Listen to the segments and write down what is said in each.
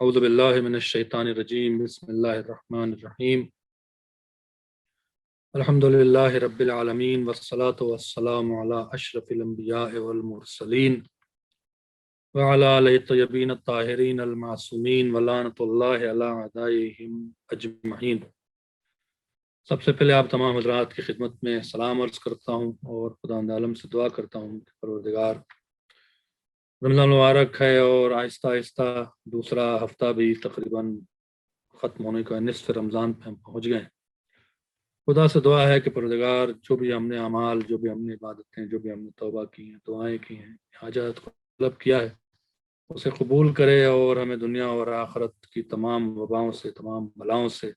اعوذ باللہ من الشیطان الرجیم بسم اللہ الرحمن الرحیم الحمدللہ رب العالمین والصلاة والسلام علی اشرف الانبیاء والمرسلین وعلی آلہ الطیبین الطاہرین المعصومین ولعنۃ اللہ علی اعدائہم اجمعین۔ سب سے پہلے آپ تمام حضرات کی خدمت میں سلام عرض کرتا ہوں اور خداوند عالم سے دعا کرتا ہوں کہ پروردگار رمضان مبارک ہے اور آہستہ آہستہ دوسرا ہفتہ بھی تقریباً ختم ہونے کا، نصف رمضان پہ ہم پہنچ گئے۔ خدا سے دعا ہے کہ پروردگار جو بھی ہم نے اعمال، جو بھی ہم نے عبادتیں، جو بھی ہم نے توبہ کی ہیں، دعائیں کی ہیں، حاجات کو طلب کیا ہے، اسے قبول کرے اور ہمیں دنیا اور آخرت کی تمام وباؤں سے، تمام بلاؤں سے،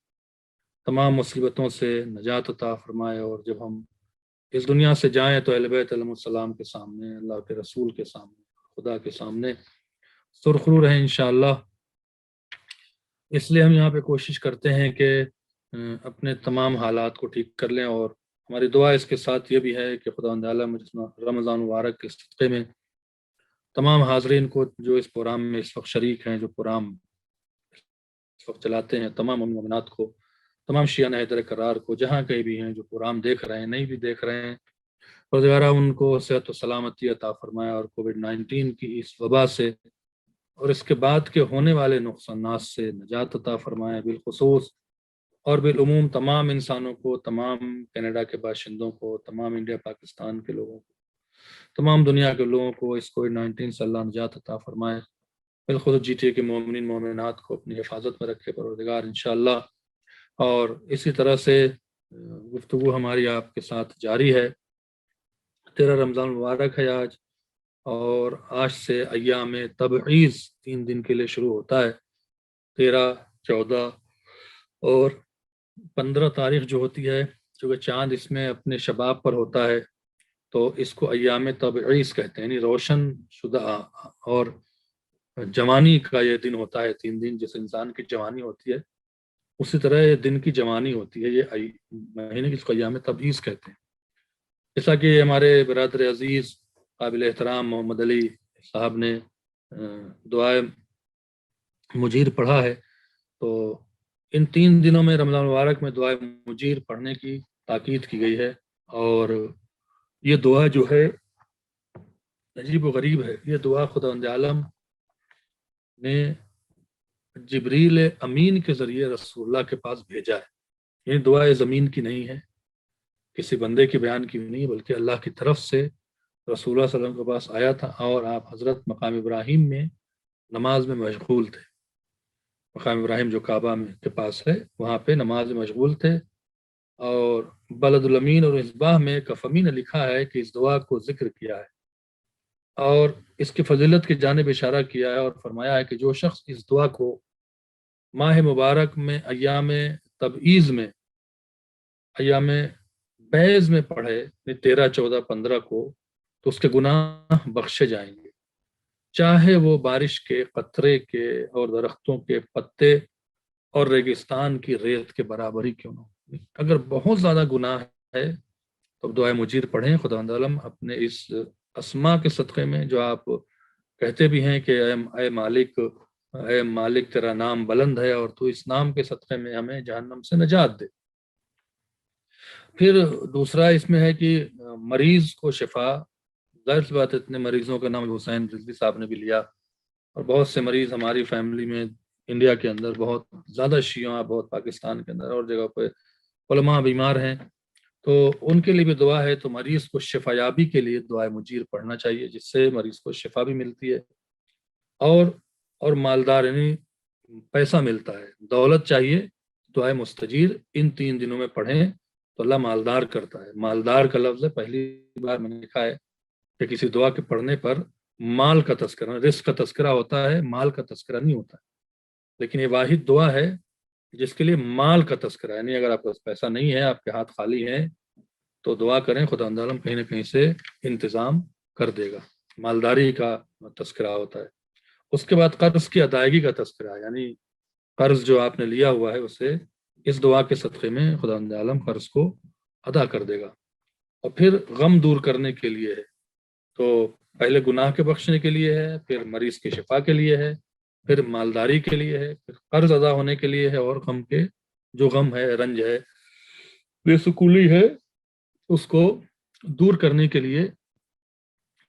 تمام مصیبتوں سے نجات عطا فرمائے۔ اور جب ہم اس دنیا سے جائیں تو اہل بیت علیہ السلام کے سامنے، اللہ کے رسول کے سامنے، خدا کے سامنے سرخرو رہیں انشاءاللہ۔ اس لیے ہم یہاں پہ کوشش کرتے ہیں کہ اپنے تمام حالات کو ٹھیک کر لیں، اور ہماری دعا اس کے ساتھ یہ بھی ہے کہ خداوند عالم رمضان مبارک کے صدقے میں تمام حاضرین کو جو اس پروگرام میں اس وقت شریک ہیں، جو پروگرام اس وقت چلاتے ہیں، تمام مومنات کو، تمام شیعہ حیدر کرار کو، جہاں کہیں بھی ہیں، جو پروگرام دیکھ رہے ہیں، نہیں بھی دیکھ رہے ہیں، پروردگار ان کو صحت و سلامتی عطا فرمائے اور کووڈ-19 کی اس وبا سے اور اس کے بعد کے ہونے والے نقصانات سے نجات عطا فرمائے، بالخصوص اور بالعموم تمام انسانوں کو، تمام کینیڈا کے باشندوں کو، تمام انڈیا پاکستان کے لوگوں کو، تمام دنیا کے لوگوں کو اس کووڈ-19 سے اللہ نجات عطا فرمائے، بالخصوص جی ٹی اے کے مومنین مومنات کو اپنی حفاظت میں رکھے پروردگار انشاءاللہ۔ اور اسی طرح سے گفتگو ہماری آپ کے ساتھ جاری ہے۔ 13 رمضان مبارک ہے آج، اور آج سے ایام تبعیض 3 دن کے لیے شروع ہوتا ہے۔ 13، 14 اور 15 تاریخ جو ہوتی ہے، چونکہ چاند اس میں اپنے شباب پر ہوتا ہے تو اس کو ایام تبعیض کہتے ہیں، یعنی روشن شدہ اور جوانی کا یہ دن ہوتا ہے۔ 3 دن جس انسان کی جوانی ہوتی ہے اسی طرح یہ دن کی جوانی ہوتی ہے، یہ مہینے کی اس کو ایام تبعیض کہتے ہیں۔ جیسا کہ ہمارے برادر عزیز قابل احترام محمد علی صاحب نے دعائے مجیر پڑھا ہے، تو ان 3 دنوں میں رمضان مبارک میں دعائے مجیر پڑھنے کی تاکید کی گئی ہے، اور یہ دعا جو ہے عجیب و غریب ہے۔ یہ دعا خداوند عالم نے جبریل امین کے ذریعے رسول اللہ کے پاس بھیجا ہے۔ یہ دعا زمین کی نہیں ہے، کسی بندے کے بیان کی نہیں، بلکہ اللہ کی طرف سے رسول اللہ صلی اللہ علیہ وسلم کے پاس آیا تھا، اور آپ حضرت مقام ابراہیم میں نماز میں مشغول تھے۔ مقام ابراہیم جو کعبہ میں کے پاس ہے، وہاں پہ نماز میں مشغول تھے، اور بلد الامین اور اصباح میں کفمی نے لکھا ہے کہ اس دعا کو ذکر کیا ہے اور اس کی فضیلت کی جانب اشارہ کیا ہے، اور فرمایا ہے کہ جو شخص اس دعا کو ماہ مبارک میں ایام تبعیض میں، ایام بیض میں پڑھے، 13، 14، 15 کو، تو اس کے گناہ بخشے جائیں گے، چاہے وہ بارش کے قطرے کے اور درختوں کے پتے اور ریگستان کی ریت کے برابر ہی کیوں نہ ہو۔ اگر بہت زیادہ گناہ ہے تو دعائے مجیر پڑھیں۔ خداوند عالم اپنے اس اسما کے صدقے میں، جو آپ کہتے بھی ہیں کہ اے مالک، اے مالک تیرا نام بلند ہے اور تو اس نام کے صدقے میں ہمیں جہنم سے نجات دے۔ پھر دوسرا اس میں ہے کہ مریض کو شفا، ظاہر سی بات ہے اتنے مریضوں کا نام حسین رضوی صاحب نے بھی لیا، اور بہت سے مریض ہماری فیملی میں انڈیا کے اندر بہت زیادہ شیعہ، بہت پاکستان کے اندر اور جگہ پہ علماء بیمار ہیں، تو ان کے لیے بھی دعا ہے۔ تو مریض کو شفا یابی کے لیے دعائے مجیر پڑھنا چاہیے، جس سے مریض کو شفا بھی ملتی ہے اور مالدار، یعنی پیسہ ملتا ہے، دولت چاہیے، دعائے مستجیر ان 3 دنوں میں پڑھیں تو اللہ مالدار کرتا ہے۔ مالدار کا لفظ ہے، پہلی بار میں نے لکھا ہے کہ کسی دعا کے پڑھنے پر مال کا تذکرہ، رزق کا تذکرہ ہوتا ہے، مال کا تذکرہ نہیں ہوتا ہے، لیکن یہ واحد دعا ہے جس کے لیے مال کا تذکرہ ہے۔ یعنی اگر آپ کے پاس پیسہ نہیں ہے، آپ کے ہاتھ خالی ہیں، تو دعا کریں، خداوند عالم کہیں نہ کہیں سے انتظام کر دے گا۔ مالداری کا تذکرہ ہوتا ہے۔ اس کے بعد قرض کی ادائیگی کا تذکرہ، یعنی قرض جو آپ نے لیا ہوا ہے اسے اس دعا کے صدقے میں خداوند عالم قرض کو ادا کر دے گا۔ اور پھر غم دور کرنے کے لیے ہے، تو پہلے گناہ کے بخشنے کے لیے ہے، پھر مریض کی شفا کے لیے ہے، پھر مالداری کے لیے ہے، پھر قرض ادا ہونے کے لیے ہے، اور غم کے جو غم ہے، رنج ہے، بے سکولی ہے، اس کو دور کرنے کے لیے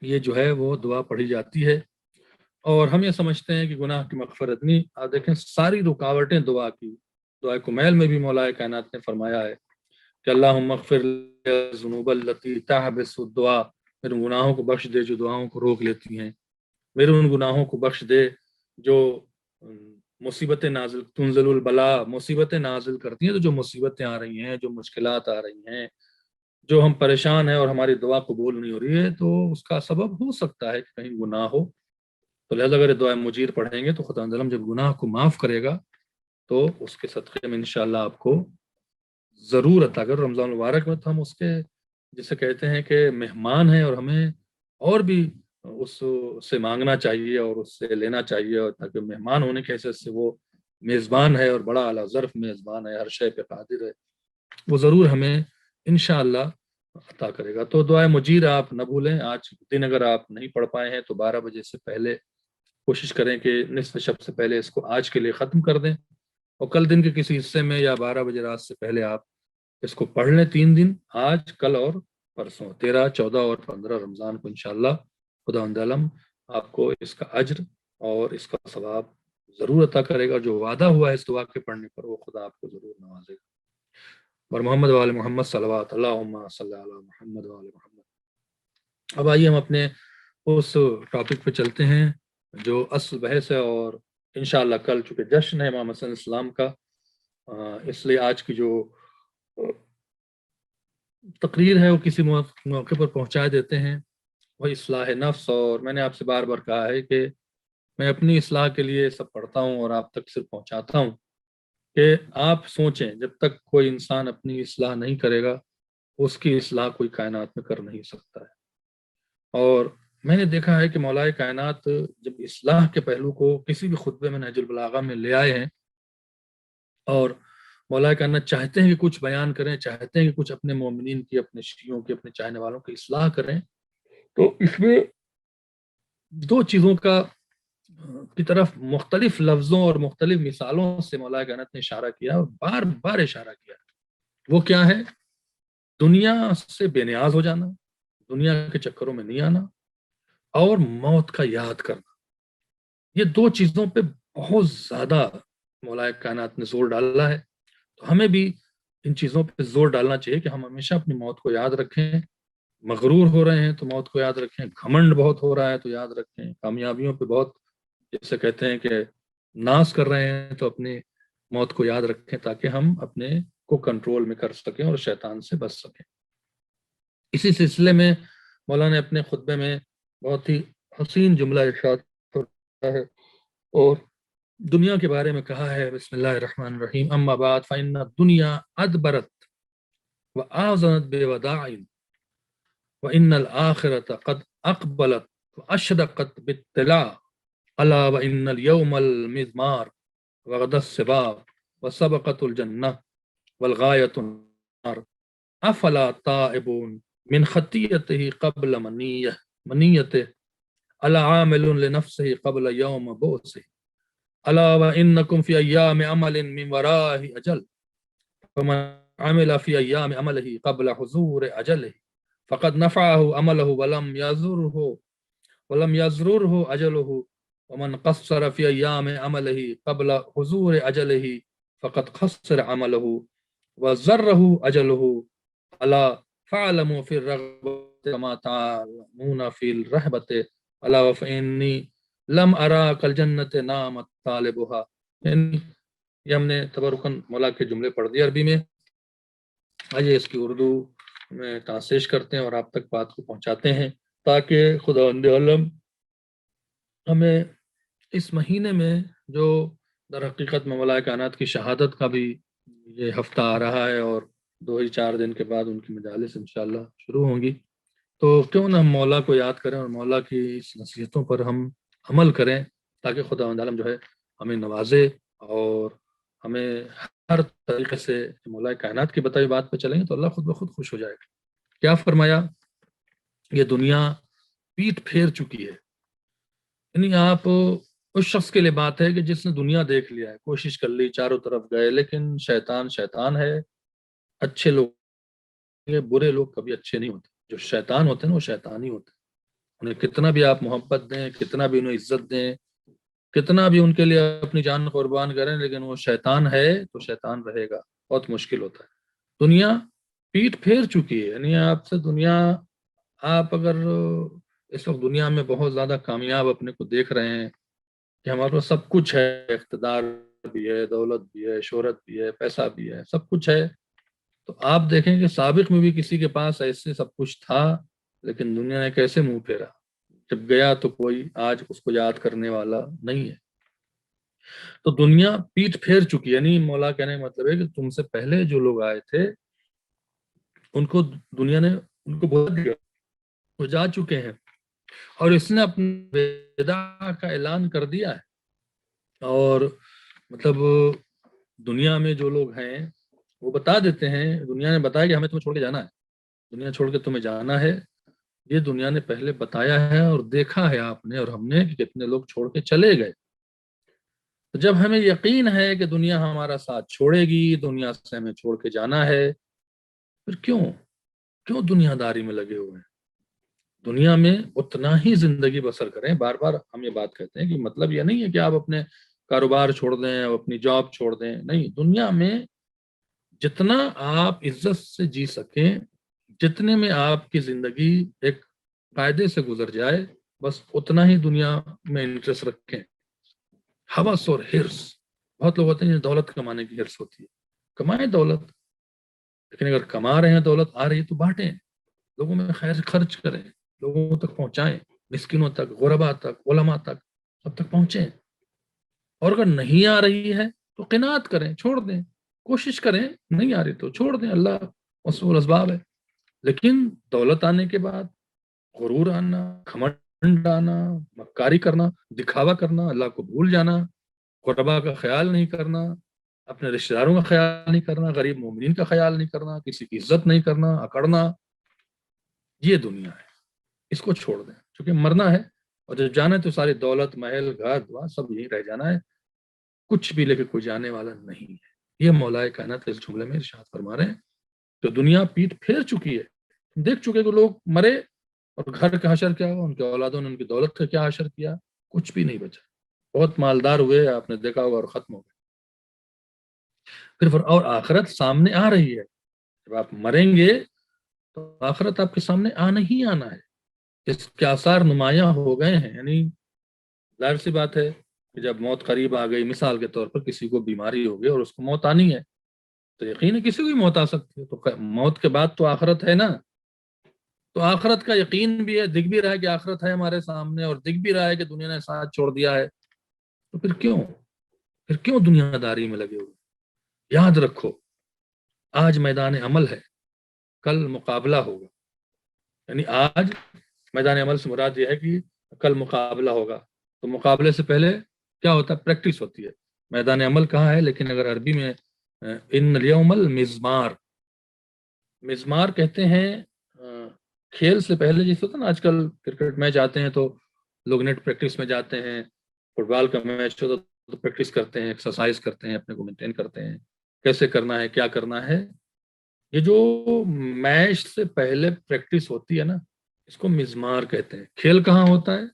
یہ جو ہے وہ دعا پڑھی جاتی ہے۔ اور ہم یہ سمجھتے ہیں کہ گناہ کی مغفرت نہیں، آپ دیکھیں ساری رکاوٹیں دعا کی، دعا کمیل میں بھی مولا کائنات نے فرمایا ہے کہ اللہم اغفر الذنوب التی تحبس الدعاء، میرے گناہوں کو بخش دے جو دعاؤں کو روک لیتی ہیں، میرے ان گناہوں کو بخش دے جو مصیبتیں نازل، تنزل البلا، مصیبتیں نازل کرتی ہیں، تو جو مصیبتیں آ رہی ہیں، جو مشکلات آ رہی ہیں، جو ہم پریشان ہیں اور ہماری دعا قبول نہیں ہو رہی ہے، تو اس کا سبب ہو سکتا ہے کہ کہیں گناہ ہو، تو لہذا اگر دعا مجیر پڑھیں گے تو خدا تعالیٰ جب گناہ کو معاف کرے گا تو اس کے صدقے میں انشاءاللہ آپ کو ضرور عطا کر۔ رمضان المبارک میں تو ہم اس کے جسے کہتے ہیں کہ مہمان ہیں، اور ہمیں اور بھی اس سے مانگنا چاہیے اور اس سے لینا چاہیے، اور تاکہ مہمان ہونے کی حیثیت سے وہ میزبان ہے اور بڑا اعلیٰ ظرف میزبان ہے، ہر شے پہ قادر ہے، وہ ضرور ہمیں انشاءاللہ عطا کرے گا۔ تو دعائے مجیر آپ نہ بھولیں، آج دن اگر آپ نہیں پڑھ پائے ہیں تو 12 بجے سے پہلے کوشش کریں کہ نصف شب سے پہلے اس کو آج کے لیے ختم کر دیں، اور کل دن کے کسی حصے میں یا 12 بجے رات سے پہلے آپ اس کو پڑھ لیں 3 دن، آج، کل اور پرسوں، 13، 14 اور 15 رمضان کو انشاءاللہ خدا عالم آپ کو اس کا اجر اور اس کا ثواب ضرور عطا کرے گا۔ جو وعدہ ہوا ہے اس دعا کے پڑھنے پر وہ خدا آپ کو ضرور نوازے گا۔ اور محمد وآل محمد صلوات اللہم صلی علی محمد وآل محمد۔ اب آئیے ہم اپنے اس ٹاپک پہ چلتے ہیں جو اصل بحث ہے، اور انشاءاللہ کل چونکہ جشن ہے امام حسن السلام کا، اس لیے آج کی جو تقریر ہے وہ کسی موقع پر پہنچا دیتے ہیں، وہ اصلاح نفس۔ اور میں نے آپ سے بار بار کہا ہے کہ میں اپنی اصلاح کے لیے سب پڑھتا ہوں اور آپ تک صرف پہنچاتا ہوں کہ آپ سوچیں، جب تک کوئی انسان اپنی اصلاح نہیں کرے گا اس کی اصلاح کوئی کائنات میں کر نہیں سکتا ہے۔ اور میں نے دیکھا ہے کہ مولا کائنات جب اصلاح کے پہلو کو کسی بھی خطبے میں نہج البلاغہ میں لے آئے ہیں، اور مولا کائنات چاہتے ہیں کہ کچھ بیان کریں، چاہتے ہیں کہ کچھ اپنے مومنین کی، اپنے شیعوں کی، اپنے چاہنے والوں کی اصلاح کریں، تو اس میں دو چیزوں کی طرف مختلف لفظوں اور مختلف مثالوں سے مولا کائنات نے اشارہ کیا اور بار بار اشارہ کیا۔ وہ کیا ہے؟ دنیا سے بے نیاز ہو جانا، دنیا کے چکروں میں نہیں آنا، اور موت کا یاد کرنا۔ یہ دو چیزوں پہ بہت زیادہ مولا کائنات نے زور ڈالا ہے، تو ہمیں بھی ان چیزوں پہ زور ڈالنا چاہیے کہ ہم ہمیشہ اپنی موت کو یاد رکھیں۔ مغرور ہو رہے ہیں تو موت کو یاد رکھیں، گھمنڈ بہت ہو رہا ہے تو یاد رکھیں، کامیابیوں پہ بہت جیسے کہتے ہیں کہ ناز کر رہے ہیں تو اپنی موت کو یاد رکھیں تاکہ ہم اپنے کو کنٹرول میں کر سکیں اور شیطان سے بچ سکیں۔ اسی سلسلے میں مولانا نے اپنے خطبے میں بہت ہی حسین جملہ ارشاد فرمایا ہے اور دنیا کے بارے میں کہا ہے، بسم اللہ الرحمن الرحیم، اما بعد فإن الدنيا ادبرت وآذنت بوداع وإن الآخرة قد أقبلت وأشرقت باطلاع ألا وإن اليوم المزمار وغدا السباب وسبقت الجنة والغاية النار أفلا تائبون من خطيئته قبل منيته ألا عامل لنفسه قبل يوم بؤسه ألا وإنكم في أيام عمل من ورائه أجل فمن عمل في أيام عمله قبل حضور أجله فقد نفعه عمله ولم يزرره أجله ومن قصر في أيام عمله قبل حضور أجله فقد خسر عمله وزره أجله ألا فاعلموا في الرغبة كما تعلمون في الرهبة ألا فإني لم أراك الجنة نام طالبها۔ یہ ہم نے تبرکن مولا کے جملے پڑھ دیے عربی میں، آئیے اس کی اردو میں ٹرانسلیٹ کرتے ہیں اور آپ تک بات کو پہنچاتے ہیں تاکہ خداوند عالم ہمیں اس مہینے میں جو در حقیقت میں مولا کائنات کی شہادت کا بھی یہ ہفتہ آ رہا ہے اور 2 ہی 4 دن کے بعد ان کی مجالس انشاءاللہ شروع ہوں گی، تو کیوں نہ ہم مولا کو یاد کریں اور مولا کی اس نصیحتوں پر ہم عمل کریں تاکہ خداوند عالم جو ہے ہمیں نوازے اور ہمیں ہر طریقے سے مولا کائنات کی بتائی بات پہ چلیں گے تو اللہ خود بخود خوش ہو جائے گا۔ کیا فرمایا؟ یہ دنیا پیٹ پھیر چکی ہے، یعنی آپ اس شخص کے لیے بات ہے کہ جس نے دنیا دیکھ لیا ہے، کوشش کر لی، چاروں طرف گئے، لیکن شیطان شیطان ہے. اچھے لوگ، برے لوگ کبھی اچھے نہیں ہوتے. جو شیطان ہوتے ہیں نا وہ شیطان ہی ہوتے ہیں. انہیں کتنا بھی آپ محبت دیں، کتنا بھی انہیں عزت دیں، کتنا بھی ان کے لیے اپنی جان قربان کریں، لیکن وہ شیطان ہے تو شیطان رہے گا. بہت مشکل ہوتا ہے. دنیا پیٹ پھیر چکی ہے. یعنی آپ سے دنیا، آپ اگر اس وقت دنیا میں بہت زیادہ کامیاب اپنے کو دیکھ رہے ہیں کہ ہمارے پاس سب کچھ ہے، اقتدار بھی ہے، دولت بھی ہے، شہرت بھی ہے، پیسہ بھی ہے، سب کچھ ہے، تو آپ دیکھیں کہ سابق میں بھی کسی کے پاس ایسے سب کچھ تھا، لیکن دنیا نے کیسے منہ پھیرا. جب گیا تو کوئی آج اس کو یاد کرنے والا نہیں ہے. تو دنیا پیٹ پھیر چکی ہے. یعنی مولا کہنے کا مطلب ہے کہ تم سے پہلے جو لوگ آئے تھے ان کو دنیا نے ان کو بہت دیا، وہ جا چکے ہیں، اور اس نے اپنے ودا کا اعلان کر دیا ہے. اور مطلب دنیا میں جو لوگ ہیں وہ بتا دیتے ہیں، دنیا نے بتایا کہ ہمیں تمہیں چھوڑ کے جانا ہے، دنیا چھوڑ کے تمہیں جانا ہے. یہ دنیا نے پہلے بتایا ہے اور دیکھا ہے آپ نے اور ہم نے کہ کتنے لوگ چھوڑ کے چلے گئے. تو جب ہمیں یقین ہے کہ دنیا ہمارا ساتھ چھوڑے گی، دنیا سے ہمیں چھوڑ کے جانا ہے، پھر کیوں دنیا داری میں لگے ہوئے ہیں؟ دنیا میں اتنا ہی زندگی بسر کریں. بار بار ہم یہ بات کہتے ہیں کہ مطلب یہ نہیں ہے کہ آپ اپنے کاروبار چھوڑ دیں، اپنی جاب چھوڑ دیں. نہیں، دنیا میں جتنا آپ عزت سے جی سکیں، جتنے میں آپ کی زندگی ایک فائدے سے گزر جائے، بس اتنا ہی دنیا میں انٹرسٹ رکھیں. ہوس اور ہرس، بہت لوگ ہوتے ہیں دولت کمانے کی ہرس ہوتی ہے. کمائیں دولت، لیکن اگر کما رہے ہیں دولت آ رہی ہے تو بانٹیں، لوگوں میں خیر خرچ کریں، لوگوں تک پہنچائیں، مسکینوں تک، غربا تک، علماء تک، سب تک پہنچیں. اور اگر نہیں آ رہی ہے تو قناعت کریں، چھوڑ دیں. کوشش کریں، نہیں آ رہی تو چھوڑ دیں، اللہ مسئول اسباب ہے. لیکن دولت آنے کے بعد غرور آنا، گھمنڈ آنا، مکاری کرنا، دکھاوا کرنا، اللہ کو بھول جانا، غربا کا خیال نہیں کرنا، اپنے رشتہ داروں کا خیال نہیں کرنا، غریب مومنین کا خیال نہیں کرنا، کسی کی عزت نہیں کرنا، اکڑنا، یہ دنیا ہے. اس کو چھوڑ دیں، چونکہ مرنا ہے، اور جب جانا ہے تو ساری دولت، محل، گھر دوار سب یہیں رہ جانا ہے. کچھ بھی لے کے کوئی جانے والا نہیں ہے. یہ مولا کائنات اس جملے میں ارشاد فرما رہے ہیں کہ دنیا پیٹ پھیر چکی ہے. دیکھ چکے کہ لوگ مرے اور گھر کا حشر کیا ہوا، ان کے اولادوں نے ان کی دولت کا کیا حشر کیا، کچھ بھی نہیں بچا. بہت مالدار ہوئے، آپ نے دیکھا ہوگا، اور ختم ہو گئے. پھر اور آخرت سامنے آ رہی ہے. جب آپ مریں گے تو آخرت آپ کے سامنے آنا ہی آنا ہے. اس کے آثار نمایاں ہو گئے ہیں. یعنی ظاہر سی بات ہے کہ جب موت قریب آ گئی، مثال کے طور پر کسی کو بیماری ہو گئی اور اس کو موت آنی ہے، تو یقین ہے کسی کو بھی موت آ سکتی ہے. تو موت کے بعد تو آخرت ہے نا. تو آخرت کا یقین بھی ہے، دکھ بھی رہا ہے کہ آخرت ہے ہمارے سامنے، اور دکھ بھی رہا ہے کہ دنیا نے ساتھ چھوڑ دیا ہے. تو پھر کیوں دنیا داری میں لگے ہوئے؟ یاد رکھو، آج میدان عمل ہے، کل مقابلہ ہوگا. یعنی آج میدان عمل سے مراد یہ ہے کہ کل مقابلہ ہوگا. تو مقابلے سے پہلے کیا ہوتا ہے؟ پریکٹس ہوتی ہے. میدان عمل کہاں ہے؟ لیکن اگر عربی میں ان الیوم المزمار، مزمار کہتے ہیں کھیل سے پہلے. جیسے ہوتا ہے نا، آج کل کرکٹ میچ آتے ہیں تو لوگ نیٹ پریکٹس میں جاتے ہیں، فٹ بال کا میچ ہوتا تو پریکٹس کرتے ہیں، ایکسرسائز کرتے ہیں، اپنے کو مینٹین کرتے ہیں، کیسے کرنا ہے، کیا کرنا ہے. یہ جو میچ سے پہلے پریکٹس ہوتی ہے نا، اس کو مزمار کہتے ہیں. کھیل کہاں ہوتا ہے؟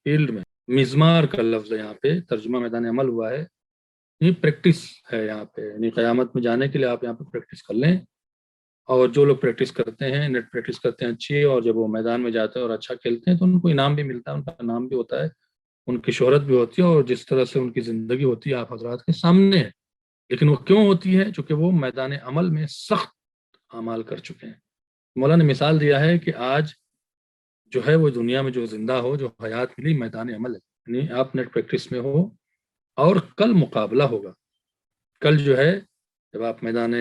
فیلڈ میں. مزمار کا لفظ یہاں پہ ترجمہ میدان عمل ہوا ہے. یہ پریکٹس ہے یہاں پہ. یعنی قیامت میں جانے کے لیے آپ یہاں پہ پریکٹس کر لیں. اور جو لوگ پریکٹس کرتے ہیں، نیٹ پریکٹس کرتے ہیں اچھی، اور جب وہ میدان میں جاتے ہیں اور اچھا کھیلتے ہیں تو ان کو انعام بھی ملتا ہے، ان کا نام بھی ہوتا ہے، ان کی شہرت بھی ہوتی ہے، اور جس طرح سے ان کی زندگی ہوتی ہے آپ حضرات کے سامنے ہے. لیکن وہ کیوں ہوتی ہے؟ چونکہ وہ میدان عمل میں سخت اعمال کر چکے ہیں. مولا نے مثال دیا ہے کہ آج جو ہے وہ دنیا میں جو زندہ ہو، جو حیات ملی، میدان عمل ہے. یعنی آپ نیٹ پریکٹس میں ہو، اور کل مقابلہ ہوگا. کل جو ہے جب آپ میدان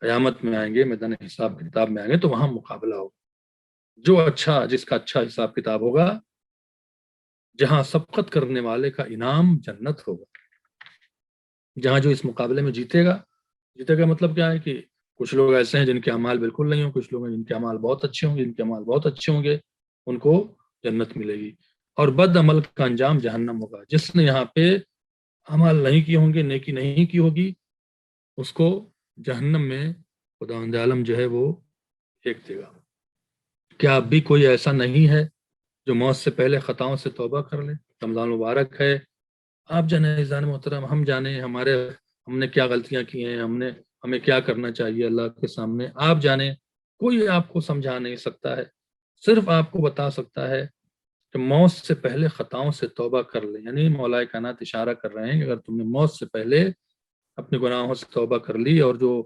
قیامت میں آئیں گے، میدان حساب کتاب میں آئیں گے، تو وہاں مقابلہ ہوگا. جس کا اچھا حساب کتاب ہوگا، جہاں سبقت کرنے والے کا انعام جنت ہوگا. جہاں جو اس مقابلے میں جیتے گا مطلب کیا ہے کہ کچھ لوگ ایسے ہیں جن کے اعمال بالکل نہیں ہوں، کچھ لوگ ہیں جن کے اعمال بہت اچھے ہوں گے، جن کے اعمال بہت اچھے ہوں گے ان کو جنت ملے گی. اور بد عمل کا انجام جہنم ہوگا. جس نے یہاں پہ عمل نہیں کیے ہوں گے، نیکی نہیں کی ہوگی، اس کو جہنم میں خداوند عالم جو ہے وہ پھینک دے گا. کیا اب بھی کوئی ایسا نہیں ہے جو موت سے پہلے خطاؤں سے توبہ کر لے؟ رمضان مبارک ہے. آپ جانے عزیزان محترم، ہم جانے ہم نے کیا غلطیاں کی ہیں، ہمیں کیا کرنا چاہیے اللہ کے سامنے. آپ جانے، کوئی آپ کو سمجھا نہیں سکتا ہے. صرف آپ کو بتا سکتا ہے کہ موت سے پہلے خطاؤں سے توبہ کر لیں. یعنی مولا کائنات اشارہ کر رہے ہیں کہ اگر تم نے موت سے پہلے اپنے گناہوں سے توبہ کر لی اور جو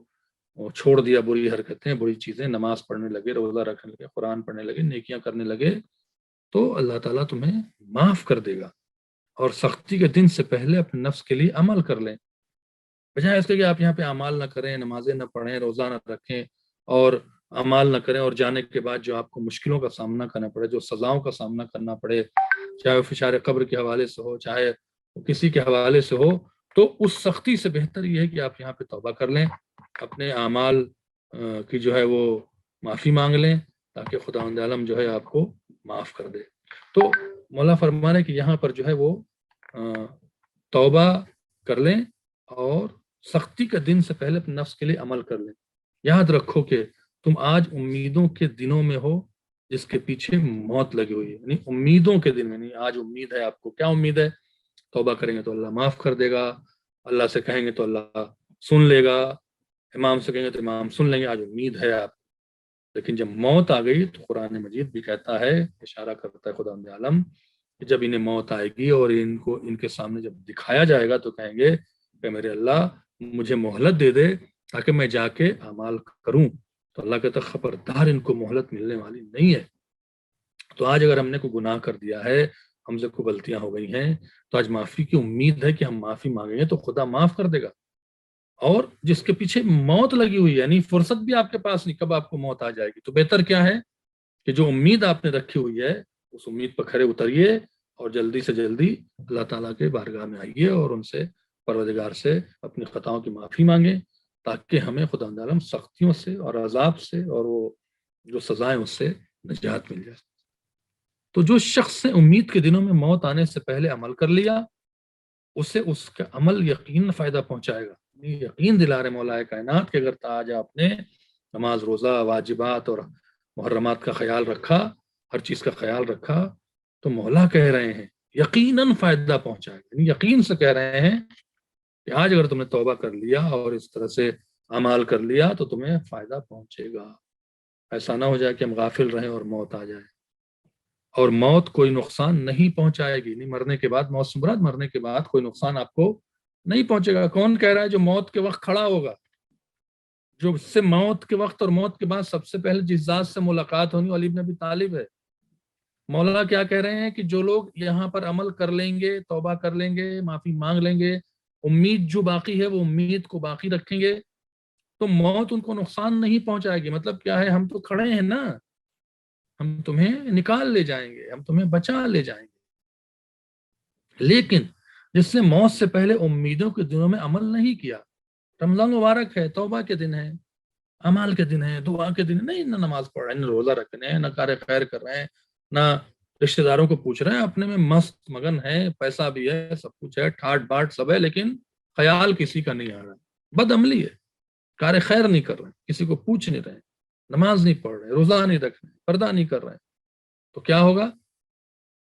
چھوڑ دیا بری حرکتیں، بری چیزیں، نماز پڑھنے لگے، روزہ رکھنے لگے، قرآن پڑھنے لگے، نیکیاں کرنے لگے، تو اللہ تعالیٰ تمہیں معاف کر دے گا. اور سختی کے دن سے پہلے اپنے نفس کے لیے عمل کر لیں. بجائے اس کے کہ آپ یہاں پہ اعمال نہ کریں، نمازیں نہ پڑھیں، روزہ نہ رکھیں اور اعمال نہ کریں، اور جانے کے بعد جو آپ کو مشکلوں کا سامنا کرنا پڑے، جو سزاؤں کا سامنا کرنا پڑے، چاہے وہ فشار قبر کے حوالے سے ہو، چاہے وہ کسی کے حوالے سے ہو، تو اس سختی سے بہتر یہ ہے کہ آپ یہاں پہ توبہ کر لیں، اپنے اعمال کی جو ہے وہ معافی مانگ لیں، تاکہ خداوند عالم جو ہے آپ کو معاف کر دے. تو مولا فرمانے کہ یہاں پر جو ہے وہ توبہ کر لیں اور سختی کے دن سے پہلے اپنے نفس کے لیے عمل کر لیں. یاد رکھو کہ تم آج امیدوں کے دنوں میں ہو جس کے پیچھے موت لگی ہوئی ہے. یعنی امیدوں کے دن میں نہیں، آج امید ہے آپ کو. کیا امید ہے؟ توبہ کریں گے تو اللہ معاف کر دے گا، اللہ سے کہیں گے تو اللہ سن لے گا، امام سے کہیں گے تو امام سن لیں گے. آج امید ہے آپ. لیکن جب موت آ گئی تو قرآن مجید بھی کہتا ہے، اشارہ کرتا ہے خداوند عالم کہ جب انہیں موت آئے گی اور ان کے سامنے جب دکھایا جائے گا تو کہیں گے کہ میرے اللہ مجھے مہلت دے دے تاکہ میں جا کے اعمال کروں. تو اللہ کہتا ہے خبردار، ان کو مہلت ملنے والی نہیں ہے. تو آج اگر ہم نے کوئی گناہ کر دیا ہے، ہم سے کوئی غلطیاں ہو گئی ہیں، تو آج معافی کی امید ہے کہ ہم معافی مانگیں گے تو خدا معاف کر دے گا. اور جس کے پیچھے موت لگی ہوئی ہے، یعنی فرصت بھی آپ کے پاس نہیں کب آپ کو موت آ جائے گی، تو بہتر کیا ہے کہ جو امید آپ نے رکھی ہوئی ہے اس امید پر کھڑے اتریے اور جلدی سے جلدی اللہ تعالیٰ کے بارگاہ میں آئیے اور ان سے، پروردگار سے اپنی خطاؤں کی معافی مانگیں، تاکہ ہمیں خدا عالم سختیوں سے اور عذاب سے اور وہ جو سزائیں اس سے نجات مل جائے. تو جو شخص نے امید کے دنوں میں موت آنے سے پہلے عمل کر لیا، اسے اس کا عمل یقین فائدہ پہنچائے گا. یقین دلا رہے مولا کائنات کہ اگر آج آپ نے نماز، روزہ، واجبات اور محرمات کا خیال رکھا، ہر چیز کا خیال رکھا، تو مولا کہہ رہے ہیں یقیناً فائدہ پہنچائے گا. یقین سے کہہ رہے ہیں کہ آج اگر تم نے توبہ کر لیا اور اس طرح سے اعمال کر لیا تو تمہیں فائدہ پہنچے گا. ایسا نہ ہو جائے کہ ہم غافل رہیں اور موت آ جائے. اور موت کوئی نقصان نہیں پہنچائے گی. نہیں، مرنے کے بعد، موت سے مراد مرنے کے بعد کوئی نقصان آپ کو نہیں پہنچے گا. کون کہہ رہا ہے؟ جو موت کے وقت کھڑا ہوگا، جو اس سے موت کے وقت اور موت کے بعد سب سے پہلے جس ذات سے ملاقات ہونی، علی بن ابی طالب ہے. مولانا کیا کہہ رہے ہیں کہ جو لوگ یہاں پر عمل کر لیں گے، توبہ کر لیں گے، معافی مانگ لیں گے، امید جو باقی ہے وہ امید کو باقی رکھیں گے، تو موت ان کو نقصان نہیں پہنچائے گی. مطلب کیا ہے؟ ہم تو کھڑے ہیں نا، ہم تمہیں نکال لے جائیں گے، ہم تمہیں بچا لے جائیں گے. لیکن جس نے موت سے پہلے امیدوں کے دنوں میں عمل نہیں کیا، رمضان مبارک ہے، توبہ کے دن ہے، اعمال کے دن ہے، دعا کے دن ہے، نہیں نہ نماز پڑھ رہے ہیں، نہ روزہ رکھ رہے ہیں، نہ کار خیر کر رہے ہیں، نہ رشتہ داروں کو پوچھ رہے ہیں، اپنے میں مست مگن ہے، پیسہ بھی ہے، سب کچھ ہے، ٹھاٹ باٹ سب ہے، لیکن خیال کسی کا نہیں آ رہا. بد عملی ہے، کار خیر نہیں کر رہے ہیں، کسی کو پوچھ نہیں رہے ہیں، نماز نہیں پڑھ رہے، روزہ نہیں رکھ رہے، پردہ نہیں کر رہے ہیں. تو کیا ہوگا؟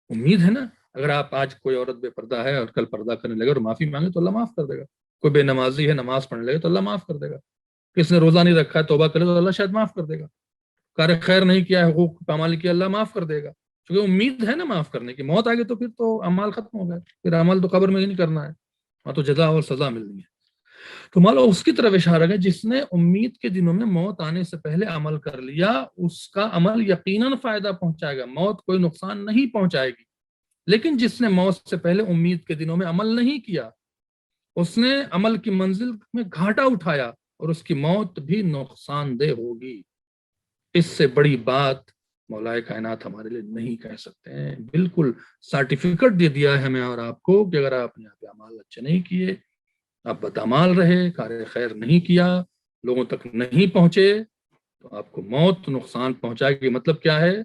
امید ہے نا، اگر آپ آج کوئی عورت بے پردہ ہے اور کل پردہ کرنے لگے اور معافی مانگے تو اللہ معاف کر دے گا. کوئی بے نمازی ہے، نماز پڑھنے لگے تو اللہ معاف کر دے گا. کس نے روزہ نہیں رکھا ہے، توبہ کرے تو اللہ شاید معاف کر دے گا. کار خیر نہیں کیا ہے، حقوق پامال کیا، اللہ معاف کر دے گا. کیونکہ امید ہے نا معاف کرنے کی. موت آ گئی تو پھر تو اعمال ختم ہو گئے، پھر عمل تو قبر میں ہی نہیں کرنا ہے، وہاں تو جزا اور سزا ملنی ہے. تو مان لو اس کی طرف اشارہ ہے، جس نے امید کے دنوں میں موت آنے سے پہلے عمل کر لیا، اس کا عمل یقیناً فائدہ پہنچائے گا، موت کوئی نقصان نہیں پہنچائے گی. لیکن جس نے موت سے پہلے امید کے دنوں میں عمل نہیں کیا، اس نے عمل کی منزل میں گھاٹا اٹھایا اور اس کی موت بھی نقصان دہ ہوگی. اس سے بڑی بات مولا کائنات ہمارے لیے نہیں کہہ سکتے ہیں. بالکل سرٹیفکیٹ دے دیا ہے ہمیں اور آپ کو کہ اگر آپ نے یہاں پہ اعمال اچھے نہیں کیے، آپ بدعمال رہے، کار خیر نہیں کیا، لوگوں تک نہیں پہنچے، تو آپ کو موت نقصان پہنچائے گی. مطلب کیا ہے؟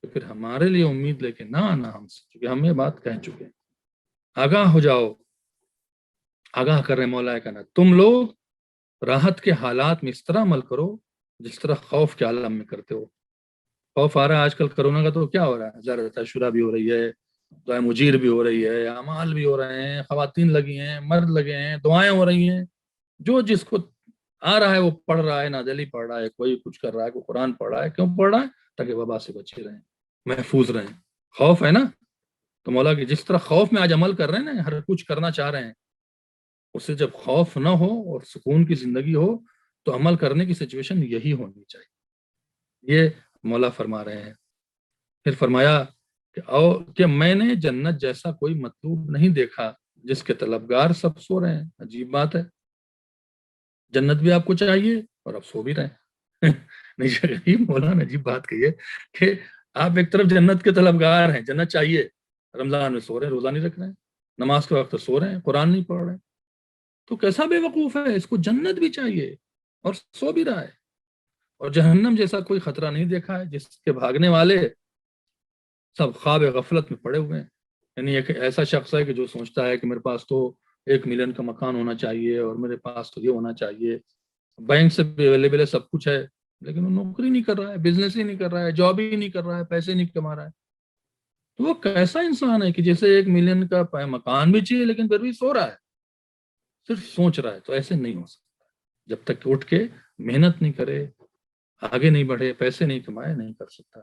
تو پھر ہمارے لیے امید لے کے نہ آنا ہم سے، کیونکہ ہم یہ بات کہہ چکے ہیں۔ آگاہ ہو جاؤ، آگاہ کر رہے مولا کا نا، تم لوگ راحت کے حالات میں اس طرح عمل کرو جس طرح خوف کے عالم میں کرتے ہو۔ خوف آ رہا ہے آج کل کرونا کا، تو کیا ہو رہا ہے؟ زیادہ شورا بھی ہو رہی ہے، دعائیں مجیر بھی ہو رہی ہے، اعمال بھی ہو رہے ہیں، خواتین لگی ہیں، مرد لگے ہیں، دعائیں ہو رہی ہیں، جو جس کو آ رہا ہے وہ پڑھ رہا ہے، نازلی پڑھ رہا ہے، کوئی کچھ کر رہا ہے، کوئی قرآن پڑھ رہا ہے۔ کیوں پڑھ رہا ہے؟ تاکہ وبا سے بچے رہیں، محفوظ رہیں۔ خوف ہے نا، تو مولا کہ جس طرح خوف میں آج عمل کر رہے ہیں نا، ہر کچھ کرنا چاہ رہے ہیں، اس سے جب خوف نہ ہو اور سکون کی زندگی ہو تو عمل کرنے کی سچویشن یہی ہونی چاہیے۔ یہ مولا فرما رہے ہیں۔ پھر فرمایا کہ میں نے جنت جیسا کوئی مطلوب نہیں دیکھا جس کے طلبگار سب سو رہے ہیں۔ عجیب بات ہے، جنت بھی آپ کو چاہیے اور آپ سو بھی رہے ہیں۔ نہیں، مولا نے عجیب بات کہی ہے کہ آپ ایک طرف جنت کے طلبگار ہیں، جنت چاہیے، رمضان میں سو رہے ہیں، روزہ نہیں رکھ رہے ہیں، نماز کے وقت سو رہے ہیں، قرآن نہیں پڑھ رہے ہیں، تو کیسا بے وقوف ہے، اس کو جنت بھی چاہیے اور سو بھی رہا ہے۔ اور جہنم جیسا کوئی خطرہ نہیں دیکھا ہے جس کے بھاگنے والے سب خواب غفلت میں پڑے ہوئے ہیں۔ یعنی ایک ایسا شخص ہے کہ جو سوچتا ہے کہ میرے پاس تو 1 ملین کا مکان ہونا چاہیے اور میرے پاس تو یہ ہونا چاہیے، بینک سے بھی اویلیبل ہے، سب کچھ ہے، لیکن وہ نوکری نہیں کر رہا ہے، بزنس ہی نہیں کر رہا ہے، جاب ہی نہیں کر رہا ہے، پیسے نہیں کما رہا ہے۔ تو وہ کیسا انسان ہے کہ جیسے 1 ملین کا مکان بھی چاہیے لیکن پھر بھی سو رہا ہے، صرف سوچ رہا ہے؟ تو ایسے نہیں ہو سکتا، جب تک کہ اٹھ کے محنت نہیں کرے، آگے نہیں بڑھے، پیسے نہیں کمائے، نہیں کر سکتا۔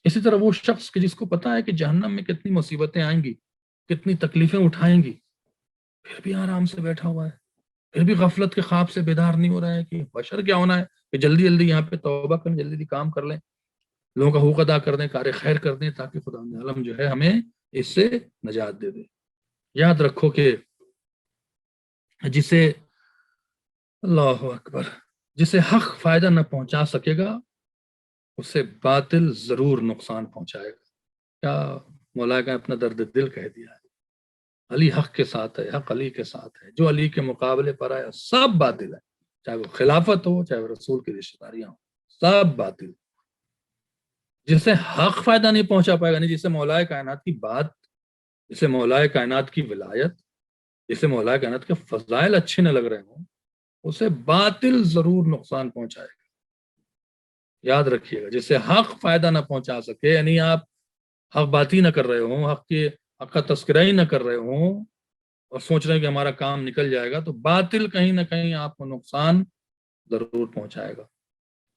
اسی طرح وہ شخص کہ جس کو پتا ہے کہ جہنم میں کتنی مصیبتیں آئیں گی، کتنی تکلیفیں اٹھائیں گی، پھر بھی آرام سے بیٹھا ہوا ہے، پھر بھی غفلت کے خواب سے بیدار نہیں ہو رہا ہے کہ بشر کیا ہونا ہے کہ جلدی جلدی یہاں پہ توبہ کریں، جلدی جلدی کام کر لیں، لوگوں کا حقوق ادا کر دیں، کار خیر کر دیں، تاکہ خدا عالم جو ہے ہمیں اس سے نجات دے دے۔ یاد رکھو کہ جسے اللہ اکبر، جسے حق فائدہ نہ پہنچا سکے گا اسے باطل ضرور نقصان پہنچائے گا۔ کیا مولا کا اپنا درد دل کہہ دیا ہے۔ علی حق کے ساتھ ہے، حق علی کے ساتھ ہے، جو علی کے مقابلے پر آیا سب باطل ہے، چاہے وہ خلافت ہو، چاہے وہ رسول کی رشتہ داریاں ہوں، سب باطل۔ جسے حق فائدہ نہیں پہنچا پائے گا، نہیں جسے مولا کائنات کی بات، جسے مولا کائنات کی ولایت، جسے مولا کائنات کے فضائل اچھے نہ لگ رہے ہوں، اسے باطل ضرور نقصان پہنچائے گا۔ یاد رکھیے گا، جسے حق فائدہ نہ پہنچا سکے، یعنی آپ حق بات ہی نہ کر رہے ہوں، حق کا تذکرہ ہی نہ کر رہے ہوں اور سوچ رہے ہیں کہ ہمارا کام نکل جائے گا، تو باطل کہیں نہ کہیں آپ کو نقصان ضرور پہنچائے گا۔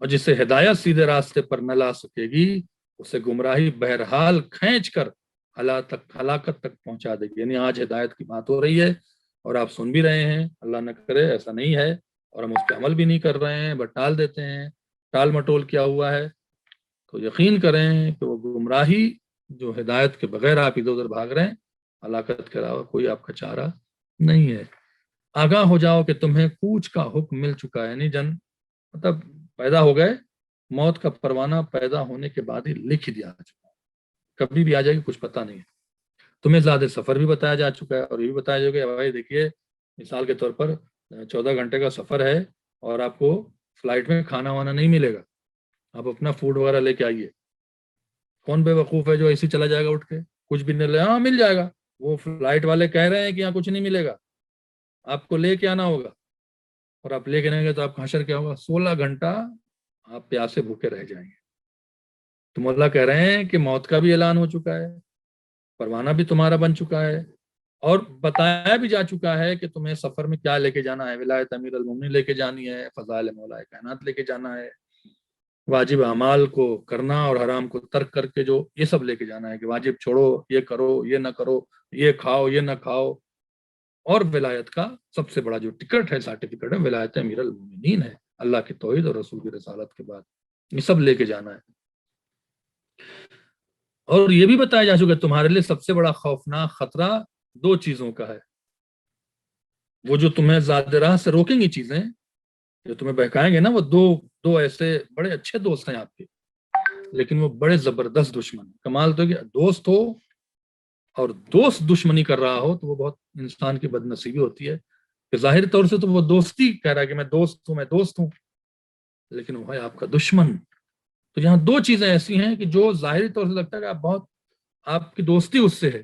اور جسے ہدایت سیدھے راستے پر نہ لا سکے گی، اسے گمراہی بہرحال کھینچ کر ہلاکت تک پہنچا دے گی۔ یعنی آج ہدایت کی بات ہو رہی ہے اور آپ سن بھی رہے ہیں، اللہ نہ کرے ایسا نہیں ہے، اور ہم اس پہ عمل بھی نہیں کر رہے ہیں، بٹ ٹال دیتے ہیں، ٹال مٹول کیا ہوا ہے، تو یقین کریں کہ وہ گمراہی جو ہدایت کے بغیر آپ ادھر ادھر بھاگ رہے ہیں، ہلاکت کے علاوہ کوئی آپ کا چارہ نہیں ہے۔ آگاہ ہو جاؤ کہ تمہیں کوچ کا حکم مل چکا ہے، یعنی مطلب پیدا ہو گئے، موت کا پروانہ پیدا ہونے کے بعد ہی لکھ دیا چکا ہے، کبھی بھی آ جائے گی کچھ پتہ نہیں ہے۔ تمہیں زیادہ سفر بھی بتایا جا چکا ہے، اور یہ بھی بتایا جائے گا بھائی دیکھیے، مثال کے طور پر 14 گھنٹے کا سفر ہے اور آپ کو فلائٹ میں کھانا وانا نہیں ملے گا، آپ اپنا فوڈ وغیرہ لے کے آئیے۔ کون بے وقوف ہے جو ایسے چلا جائے گا اٹھ کے، کچھ بھی نہیں لے؟ ہاں مل جائے گا، وہ فلائٹ والے کہہ رہے ہیں کہ یہاں کچھ نہیں ملے گا، آپ کو لے کے آنا ہوگا، اور آپ لے کے نہیں گے تو آپ کا حشر کیا ہوگا؟ 16 گھنٹہ آپ پیاسے بھوکے رہ جائیں گے۔ تو اللہ کہہ رہے ہیں کہ موت کا بھی اعلان ہو چکا ہے، پروانہ بھی تمہارا بن چکا ہے، اور بتایا بھی جا چکا ہے کہ تمہیں سفر میں کیا لے کے جانا ہے، ولایت امیر المومنین لے کے جانی ہے، فضائل مولا کائنات لے کے جانا ہے، واجب اعمال کو کرنا اور حرام کو ترک کر کے جو یہ سب لے کے جانا ہے، کہ واجب چھوڑو، یہ کرو، یہ نہ کرو، یہ کھاؤ، یہ نہ کھاؤ، اور ولایت کا سب سے بڑا جو ٹکٹ ہے، سرٹیفکیٹ ہے، ولایت امیر المومنین ہے، اللہ کی توحید اور رسول کی رسالت کے بعد یہ سب لے کے جانا ہے۔ اور یہ بھی بتایا جا چکا ہے تمہارے لیے سب سے بڑا خوفناک خطرہ 2 چیزوں کا ہے، وہ جو تمہیں ذات راہ سے روکیں گی چیزیں، جو تمہیں بہکائیں گے نا، وہ دو ایسے بڑے اچھے دوست ہیں آپ کے، لیکن وہ بڑے زبردست دشمن۔ کمال تو کہ دوست ہو اور دوست دشمنی کر رہا ہو تو وہ بہت انسان کی بد نصیبی ہوتی ہے، کہ ظاہر طور سے تو وہ دوستی کہہ رہا ہے کہ میں دوست ہوں، لیکن وہ ہے آپ کا دشمن۔ تو یہاں دو چیزیں ایسی ہیں کہ جو ظاہری طور سے لگتا ہے کہ آپ کی دوستی اس سے ہے،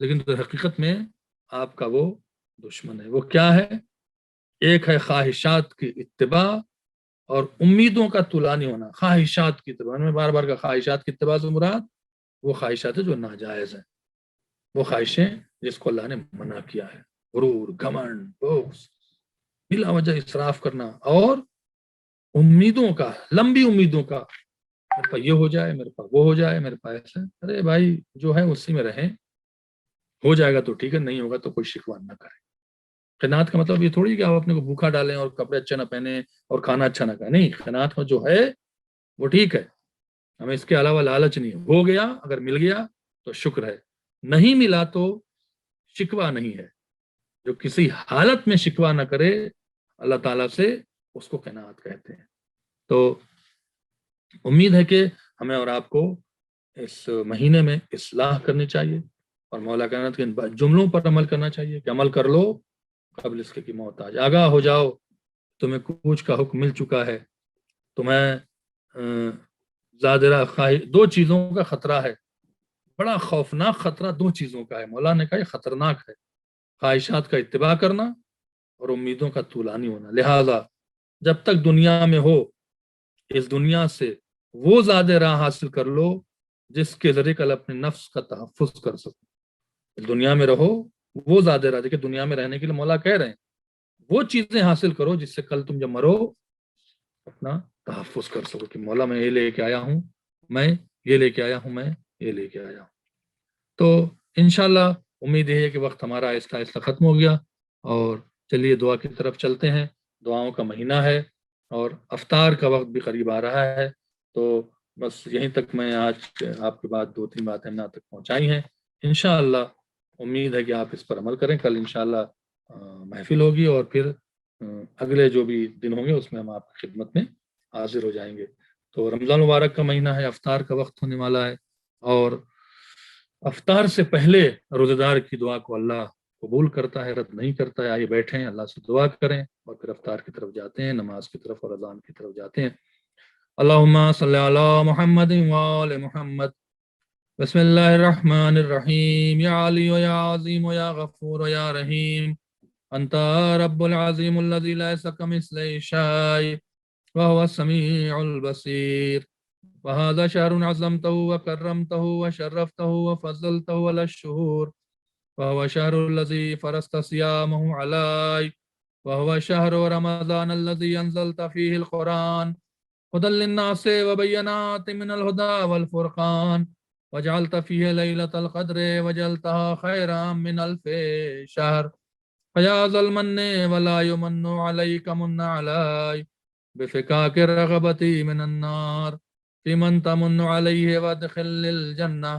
لیکن تو حقیقت میں آپ کا وہ دشمن ہے۔ وہ کیا ہے؟ ایک ہے خواہشات کی اتباع اور امیدوں کا طولانی ہونا۔ خواہشات کی اتباع میں بار بار کا خواہشات کی اتباع سے مراد وہ خواہشات ہیں جو ناجائز ہیں، وہ خواہشیں جس کو اللہ نے منع کیا ہے، غرور، گھمنڈ، بغض، بلا وجہ اسراف کرنا، اور امیدوں کا، لمبی امیدوں کا، میرے پاس یہ ہو جائے، میرے پاس وہ ہو جائے، میرے پاس ایسا۔ ارے بھائی جو ہے اسی میں رہیں، ہو جائے گا تو ٹھیک ہے، نہیں ہوگا تو کوئی شکوہ نہ کرے۔ قناعت کا مطلب یہ تھوڑی کہ آپ اپنے کو بھوکا ڈالیں اور کپڑے اچھے نہ پہنے اور کھانا اچھا نہ کھائیں، نہیں، قناعت میں جو ہے وہ ٹھیک ہے، ہمیں اس کے علاوہ لالچ نہیں ہے۔ ہو گیا، اگر مل گیا تو شکر ہے، نہیں ملا تو شکوہ نہیں ہے۔ جو کسی حالت میں شکوہ نہ کرے اللہ تعالیٰ سے، اس کو قناعت کہتے ہیں۔ تو امید ہے کہ ہمیں اور آپ کو اس مہینے میں اصلاح کرنی چاہیے اور مولا کائنات کے ان جملوں پر عمل کرنا چاہیے کہ عمل کر لو قبل اس کے کہ موت آ جائے۔ آگاہ ہو جاؤ، تمہیں کوچ کا حکم مل چکا ہے، تمہیں زادرہ دو چیزوں کا خطرہ ہے، بڑا خوفناک خطرہ دو چیزوں کا ہے۔ مولا نے کہا یہ خطرناک ہے، خواہشات کا اتباع کرنا اور امیدوں کا طولانی ہونا۔ لہذا جب تک دنیا میں ہو، اس دنیا سے وہ زیادہ راہ حاصل کر لو جس کے ذریعے کل اپنے نفس کا تحفظ کر سکو۔ اس دنیا میں رہو، وہ زیادہ راہ، کہ دنیا میں رہنے کے لیے مولا کہہ رہے ہیں وہ چیزیں حاصل کرو جس سے کل تم جب مرو اپنا تحفظ کر سکو، کہ مولا میں یہ لے کے آیا ہوں، میں یہ لے کے آیا ہوں، میں یہ لے کے آیا ہوں۔ تو انشاءاللہ امید ہے کہ وقت ہمارا آہستہ آہستہ ختم ہو گیا، اور چلیے دعا کی طرف چلتے ہیں۔ دعاؤں کا مہینہ ہے اور افطار کا وقت بھی قریب آ رہا ہے، تو بس یہیں تک میں آج آپ کے بعد دو تین باتیں یہاں تک پہنچائی ہیں۔ انشاءاللہ امید ہے کہ آپ اس پر عمل کریں۔ کل انشاءاللہ محفل ہوگی، اور پھر اگلے جو بھی دن ہوں گے اس میں ہم آپ کی خدمت میں حاضر ہو جائیں گے۔ تو رمضان مبارک کا مہینہ ہے، افطار کا وقت ہونے والا ہے، اور افطار سے پہلے روزہ دار کی دعا کو اللہ قبول کرتا ہے، رد نہیں کرتا ہے۔ آئیے بیٹھیں، اللہ سے دعا کریں، اور پھر افطار کی طرف جاتے ہیں، نماز کی طرف اور اذان کی طرف جاتے ہیں۔ اللہم صلی علی محمد وآل محمد، بسم اللہ الرحمن الرحیم، یا علی و یا عظیم و یا غفور و یا رحیم، انت رب العظیم الذی لیس کمثلہ شیء وهو السمیع البصیر، وهذا شهر عظمته وكرمته وشرفته وفضلته على الشهور، وهو شهر الذي فرضت صيامه علي، وهو شهر رمضان الذي أنزلت فيه القرآن هدى للناس وبينات من الهدى والفرقان، وجعلت فيه ليلة القدر وجعلتها خيرا من ألف شهر، فيا ذا المن ولا يمن عليك من علي بفكاك الرغبة من النار، في من تمن عليه وادخل الجنة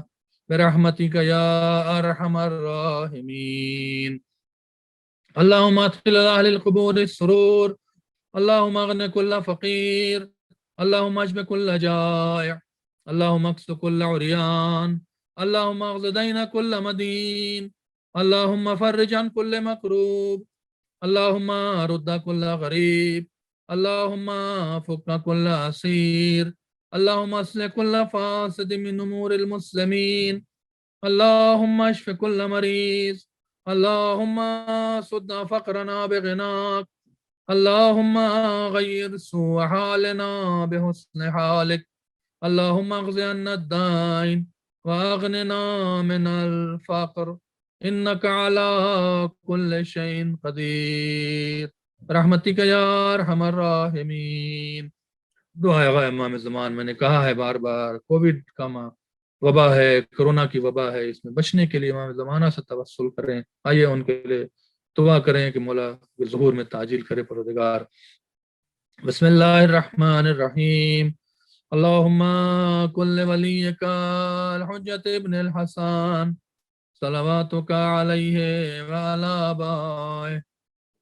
برحمتك يا أرحم الراحمين۔ اللهم ادخل أهل القبور السرور، اللهم اغن كل فقير، اللهم اشف كل جائع، اللهم اكس كل عريان، اللهم اغز دين كل مدين، اللهم فرج عن كل مكروب، اللهم رد كل غريب، اللهم فك كل أسير، اللهم اصلح كل فاسد من أمور المسلمين، اللهم اشف كل مريض، اللهم سد فقرنا بغناك، اللهم غير سوء حالنا بحسن حالك، اللهم اغز عنا الدين واغننا من الفقر، انك على كل شيء قدير برحمتك يا ارحم الراحمین۔ دعا غیر امام زمان، میں نے کہا ہے بار بار، کووڈ کا وبا ہے، کرونا کی وبا ہے، اس میں بچنے کے لیے امام زمانہ سے توسل کریں۔ آئیے ان کے لیے دعا کریں کہ مولا ظہور میں تعجیل کرے پروردگار۔ بسم اللہ الرحمن الرحیم، اللہم کل ولیک الحجۃ ابن الحسن صلواتک علیہ وعلی آبائہ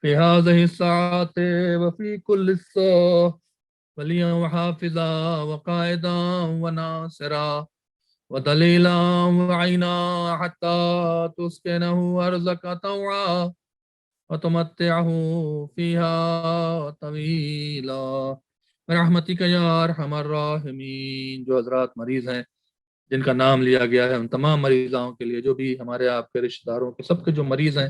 فی هذه الساعة وفی کل ساعة ولیا وحافظا وقائدا وناصرا ودلیلا وعینا حتی تسکنہ ارضک طوعا وتمتعه فيها طويلا برحمتک یا ارحم الراحمین۔ جو حضرات مریض ہیں جن کا نام لیا گیا ہے ان تمام مریضوں کے لیے، جو بھی ہمارے آپ کے رشتہ داروں کے سب کے جو مریض ہیں،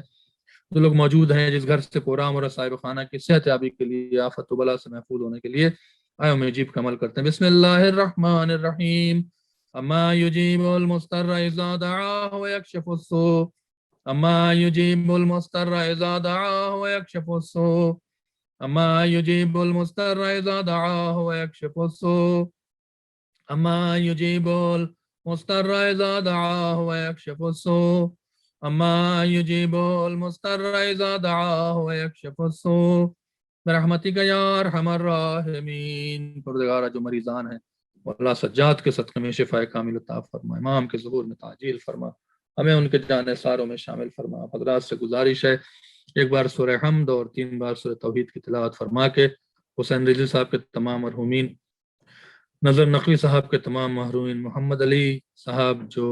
جو لوگ موجود ہیں جس گھر سے پروگرام اور صاحب خانہ کی صحت یابی کے لیے، آفت و بلا سے محفوظ ہونے کے لیے آئے میں جیب کا عمل کرتے ہیں۔ بسم اللہ الرحمن الرحیم۔ اما یجیب المضطر اذا دعاہ ویکشف السوء، اما یجیب المضطر اذا دعاہ ویکشف السوء، اما یجیب المضطر اذا دعاہ ویکشف السوء، اما یجیب المضطر اذا دعاہ ویکشف السوء، اما یجیب المضطر اذا دعاہ ویکشف السوء برحمتک یا ارحم الراحمین۔ پروردگارہ جو مریضان ہیں اللہ سجاد کے صدقے میں شفا کامل عطا فرما، امام کے ظہور میں تعجیل فرما، ہمیں ان کے جانے ساروں میں شامل فرما۔ حضرات سے گزارش ہے ایک بار سورہ حمد اور 3 بار سورہ توحید کی تلاوت فرما کے حسین رضوی صاحب کے تمام مرحومین، نظر نقوی صاحب کے تمام محرومین، محمد علی صاحب جو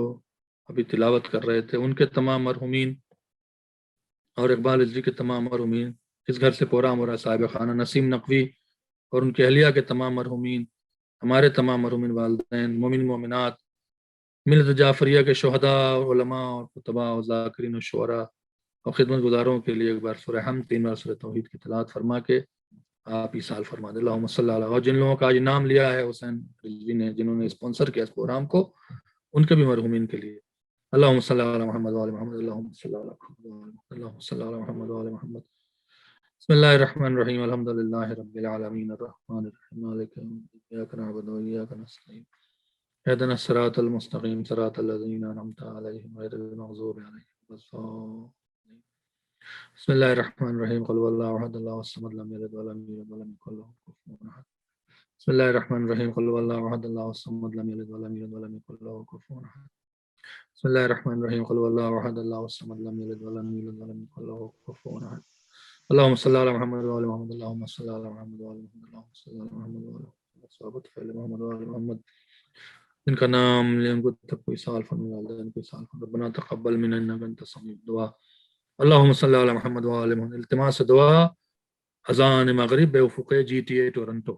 ابھی تلاوت کر رہے تھے ان کے تمام مرحومین، اور اقبال رضوی کے تمام مرحومین، اس گھر سے پروگرام ہو رہا ہے صاحب خانہ نسیم نقوی اور ان کے اہلیہ کے تمام مرحومین، ہمارے تمام مرحومین والدین، مومن مومنات، ملت جعفریہ کے شہداء، علماء اور خطباء اور ذاکرین و شعراء اور خدمت گزاروں کے لیے ایک بار سورہ حمد 3 بار سورہ توحید کی تلاوت فرما کے آپ ایصال فرما دیں۔ اللہم صلی اللہ علیہ۔ اور جن لوگوں کا آج نام لیا ہے حسین رضوی نے، جنہوں نے اسپانسر کیا اس پروگرام کو، ان کے بھی مرحومین کے لیے اللہم صلی اللہ علیہ محمد وآل محمد، اللہم صلی اللہ علیہ محمد، اللہم صلی اللہ علیہ محمد وآل محمد۔ بسم اللہ الرحمن الرحیم، الحمدللہ رب العالمین، الرحمن الرحیم، مالک یوم الدین، ایاک نعبد و ایاک نستعین، اهدنا الصراط المستقیم، صراط الذین انعمت علیہم غیر المغضوب علیہم ولا الضالین۔ بسم اللہ الرحمن الرحیم، قل هو اللہ احد اللہ الصمد لم یلد ولم یولد ولم یکن له کفوا احد۔ بسم اللہ الرحمن الرحیم، قل هو اللہ احد اللہ الصمد لم یلد ولم یولد ولم یکن له کفوا احد۔ بسم اللہ الرحمن الرحیم، قل هو اللہ احد اللہ الصمد لم یلد ولم یولد ولم یکن له کفوا احد۔ اللہم صلی علی محمد وآل محمد، اللہم صلی علی محمد وآل محمد، اللہم صلی علی محمد وآل محمد، صحابۃ فعل محمد وآل محمد، جن کا نام لے ان کو تب کوئی سال فرما، والدین کوئی سال فرما، ربنا تقبل منا انک انت السمیع الدعاء۔ اللہم صلی علی محمد وآل محمد۔ التماس دعا اذان مغرب بے افق GTA ٹورنٹو۔